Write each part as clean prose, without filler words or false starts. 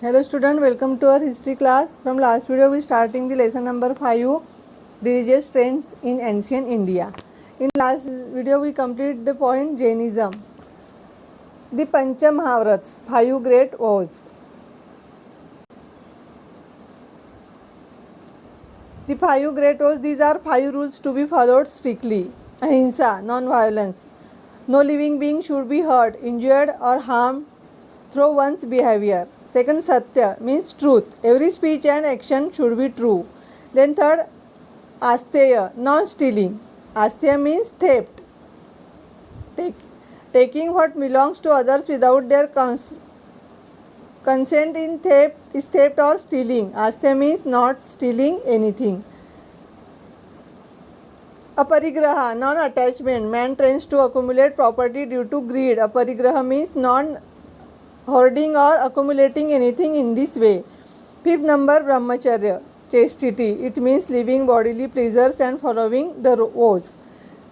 Hello student, welcome to our history class. From last video we starting the lesson number 5, religious trends in ancient India. In last video we complete the point Jainism. The Pancha Mahavrats, 5 great vows. The 5 great vows, these are 5 rules to be followed strictly. Ahimsa, non-violence. No living being should be hurt, injured or harmed through one's behavior. Second, Satya means truth. Every speech and action should be true. Then third, Asteya, non-stealing. Asteya means theft. Taking what belongs to others without their consent in theft is theft or stealing. Asteya means not stealing anything. Aparigraha, non-attachment. Man tends to accumulate property due to greed. Aparigraha means non-hoarding or accumulating anything in this way. Fifth number, Brahmacharya, chastity. It means living bodily pleasures and following the vows.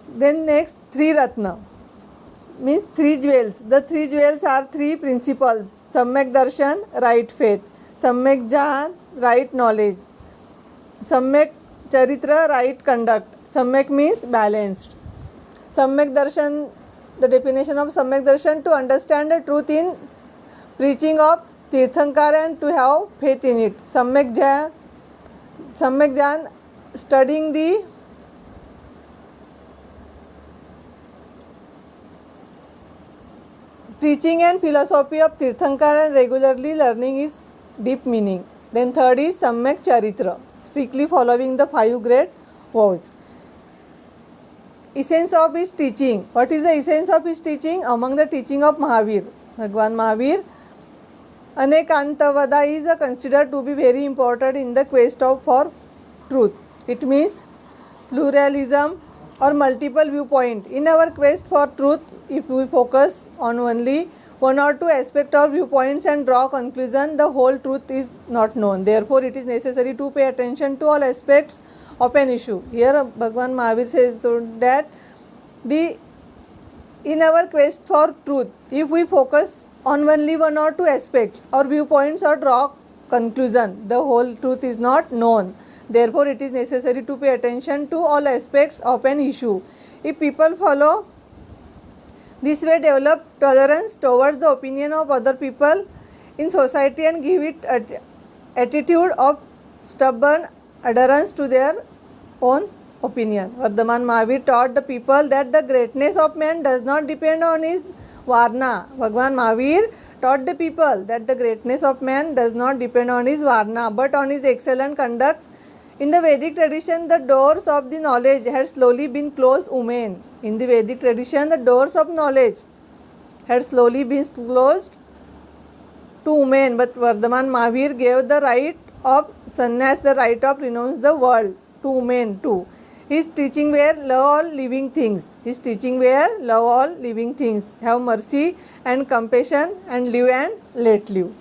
Then next, Three Ratna means 3 jewels. The 3 jewels are 3 principles. Samyak Darshan, right faith. Samyak Jhan, right knowledge. Samyak Charitra, right conduct. Samyak means balanced. Samyak Darshan, the definition of Samyak Darshan, to understand the truth in preaching of Tirthankar and to have faith in it. Samyak Jhan, studying the preaching and philosophy of Tirthankar and regularly learning its deep meaning. Then third is Samyak Charitra, strictly following the 5 great vows. Essence of his teaching. What is the essence of his teaching? Among the teaching of Mahavir, Bhagwan Mahavir, Anekantavada is considered to be very important in the quest for truth. It means pluralism or multiple viewpoint. In our quest for truth, if we focus on only one or two aspects or viewpoints and draw conclusion, the whole truth is not known. Therefore, it is necessary to pay attention to all aspects of an issue. Here, Bhagwan Mahavir says that in our quest for truth, if we focus on only one or two aspects or viewpoints or draw conclusion, the whole truth is not known. Therefore, it is necessary to pay attention to all aspects of an issue. If people follow this way, develop tolerance towards the opinion of other people in society and give it attitude of stubborn adherence to their own opinion. Vardhaman Mahavir taught the people that the greatness of man does not depend on his varna. Bhagwan Mahavir taught the people that the greatness of man does not depend on his varna but on his excellent conduct. In the Vedic tradition, the doors of the knowledge had slowly been closed women. In the Vedic tradition, the doors of knowledge had slowly been closed to women, but Vardhaman Mahavir gave the right of sannyas, the right of renounce the world to women too. His teaching were love all living things. His teaching were love all living things. Have mercy and compassion and live and let live.